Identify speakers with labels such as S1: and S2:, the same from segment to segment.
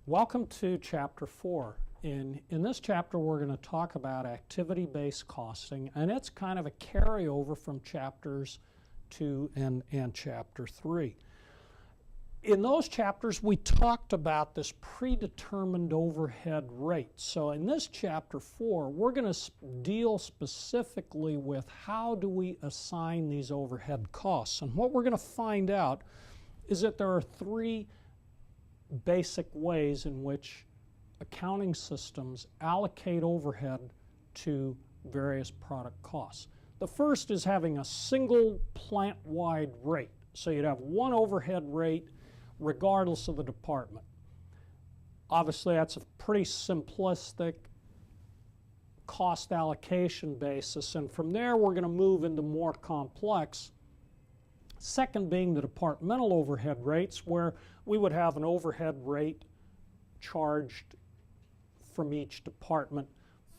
S1: Welcome to Chapter 4. In this chapter we're going to talk about activity-based costing, and it's kind of a carryover from Chapters 2 and Chapter 3. In those chapters we talked about this predetermined overhead rate. So in this Chapter 4 we're going to deal specifically with how do we assign these overhead costs. And what we're going to find out is that there are three basic ways in which accounting systems allocate overhead to various product costs. The first is having a single plant-wide rate. So you'd have one overhead rate regardless of the department. Obviously that's a pretty simplistic cost allocation basis, and from there we're going to move into more complex. Second being the departmental overhead rates, where we would have an overhead rate charged from each department.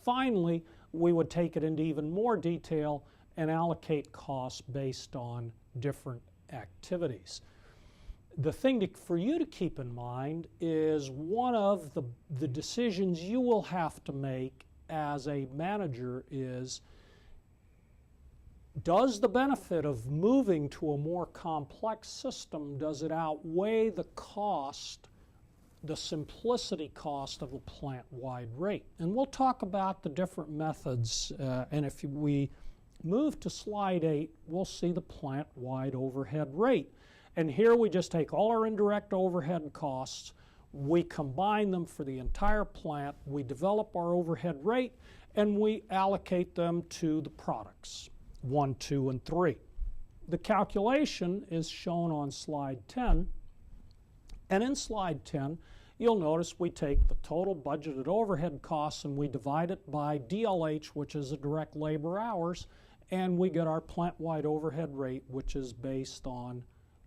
S1: Finally, we would take it into even more detail and allocate costs based on different activities. The thing for you to keep in mind is one of the decisions you will have to make as a manager is, does the benefit of moving to a more complex system, does it outweigh the cost, the simplicity cost of a plant-wide rate? And we'll talk about the different methods, and if we move to slide 8, we'll see the plant-wide overhead rate. And here we just take all our indirect overhead costs, we combine them for the entire plant, we develop our overhead rate, and we allocate them to the products 1, 2, and 3. The calculation is shown on slide 10, and in slide 10 you'll notice we take the total budgeted overhead costs and we divide it by DLH, which is the direct labor hours, and we get our plant-wide overhead rate, which is based on,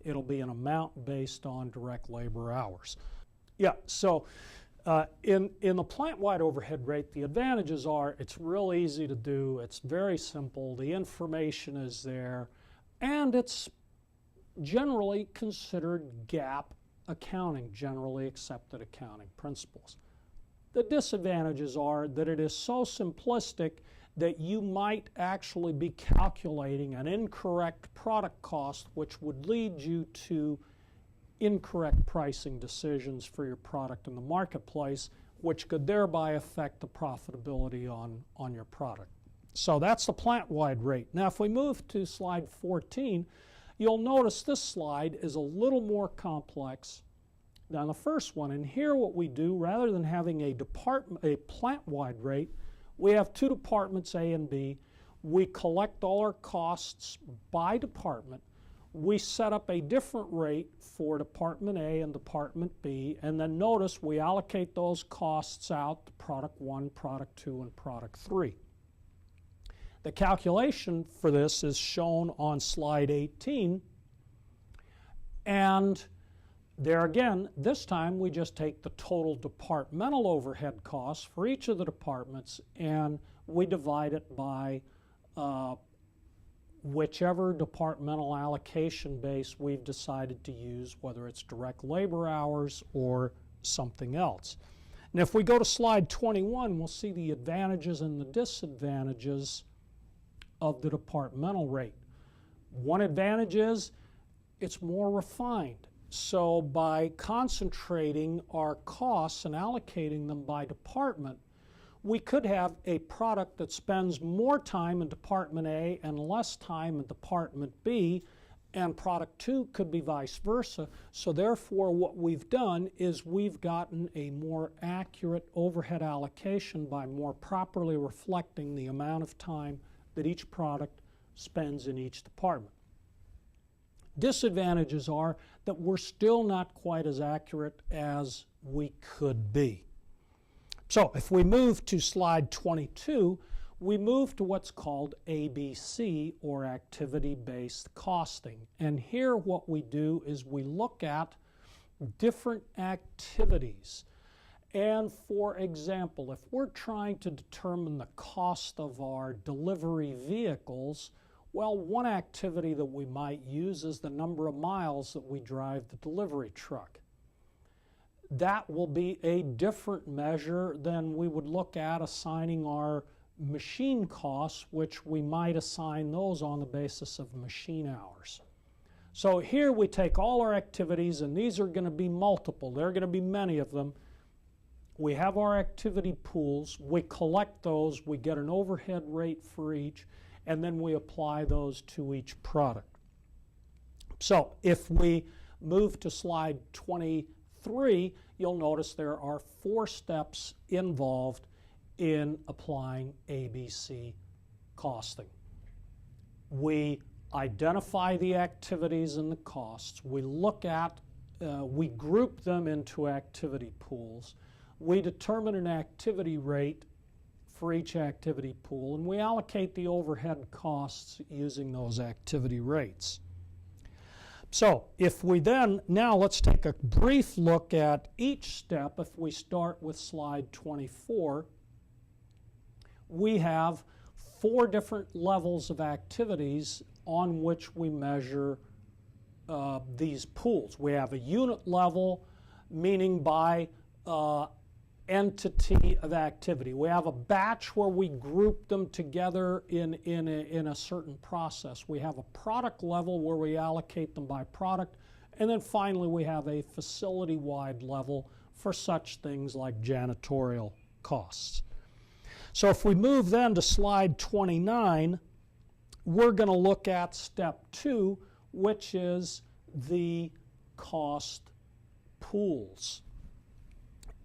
S1: it'll be an amount based on direct labor hours. Yeah, so in the plant-wide overhead rate, the advantages are it's real easy to do, it's very simple, the information is there, and it's generally considered GAAP accounting, generally accepted accounting principles. The disadvantages are that it is so simplistic that you might actually be calculating an incorrect product cost, which would lead you to incorrect pricing decisions for your product in the marketplace, which could thereby affect the profitability on your product. So that's the plant-wide rate. Now if we move to slide 14, you'll notice this slide is a little more complex than the first one. And here what we do, rather than having a plant-wide rate, we have two departments, A and B. We collect all our costs by department. We set up a different rate for Department A and Department B, and then notice we allocate those costs out to Product 1, Product 2, and Product 3. The calculation for this is shown on slide 18, and there again, this time we just take the total departmental overhead costs for each of the departments and we divide it by whichever departmental allocation base we've decided to use, whether it's direct labor hours or something else. And if we go to slide 21, we'll see the advantages and the disadvantages of the departmental rate. One advantage is it's more refined. So by concentrating our costs and allocating them by department, we could have a product that spends more time in Department A and less time in Department B, and Product 2 could be vice versa. So therefore what we've done is we've gotten a more accurate overhead allocation by more properly reflecting the amount of time that each product spends in each department. Disadvantages are that we're still not quite as accurate as we could be. So if we move to slide 22, we move to what's called ABC, or activity-based costing. And here what we do is we look at different activities. And for example, if we're trying to determine the cost of our delivery vehicles, well, one activity that we might use is the number of miles that we drive the delivery truck. that will be a different measure than we would look at assigning our machine costs, which we might assign those on the basis of machine hours. So here we take all our activities, and these are going to be multiple. There are going to be many of them. We have our activity pools. We collect those. We get an overhead rate for each, and then we apply those to each product. So if we move to slide 23, you'll notice there are 4 steps involved in applying ABC costing. We identify the activities and the costs. We look at, we group them into activity pools. We determine an activity rate for each activity pool, and we allocate the overhead costs using those activity rates. So if we then, now let's take a brief look at each step. If we start with slide 24, we have 4 different levels of activities on which we measure these pools. We have a unit level, meaning by entity of activity. We have a batch where we group them together in a certain process. We have a product level where we allocate them by product. And then finally we have a facility-wide level for such things like janitorial costs. So if we move then to slide 29, we're going to look at step 2, which is the cost pools.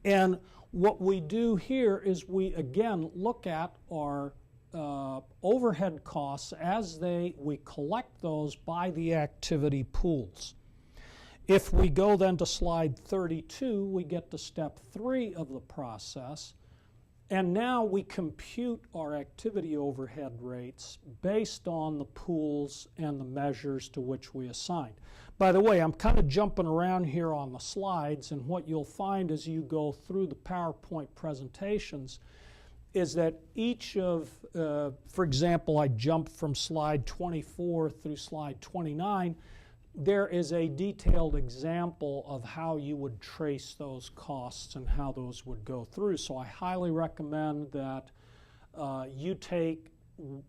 S1: And what we do here is we again look at our overhead costs as we collect those by the activity pools. If we go then to slide 32, we get to step 3 of the process. And now we compute our activity overhead rates based on the pools and the measures to which we assigned. By the way, I'm kind of jumping around here on the slides, and what you'll find as you go through the PowerPoint presentations is that each of, for example, I jumped from slide 24 through slide 29, there is a detailed example of how you would trace those costs and how those would go through. So I highly recommend that you take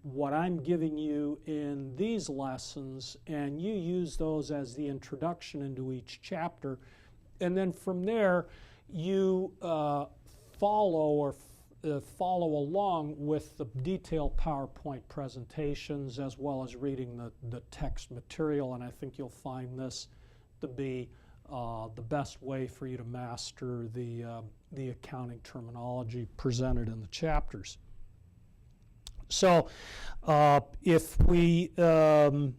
S1: what I'm giving you in these lessons and you use those as the introduction into each chapter. And then from there, you follow along with the detailed PowerPoint presentations as well as reading the text material, and I think you'll find this to be the best way for you to master the accounting terminology presented in the chapters. So if we then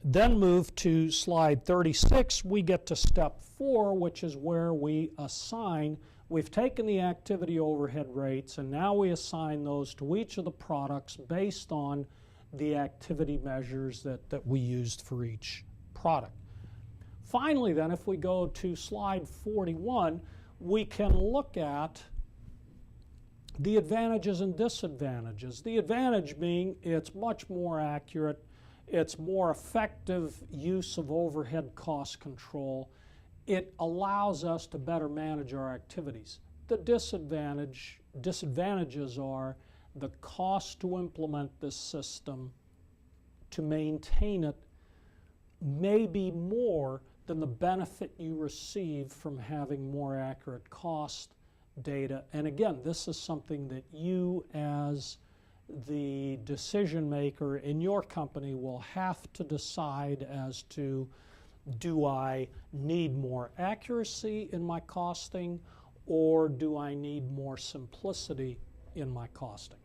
S1: move to slide 36, we get to step 4, which is where we assign. We've taken the activity overhead rates and now we assign those to each of the products based on the activity measures that we used for each product. Finally then, if we go to slide 41, we can look at the advantages and disadvantages. The advantage being it's much more accurate, it's more effective use of overhead cost control. It allows us to better manage our activities. The disadvantages are the cost to implement this system, to maintain it, may be more than the benefit you receive from having more accurate cost data. And again, this is something that you as the decision maker in your company will have to decide as to, do I need more accuracy in my costing, or do I need more simplicity in my costing?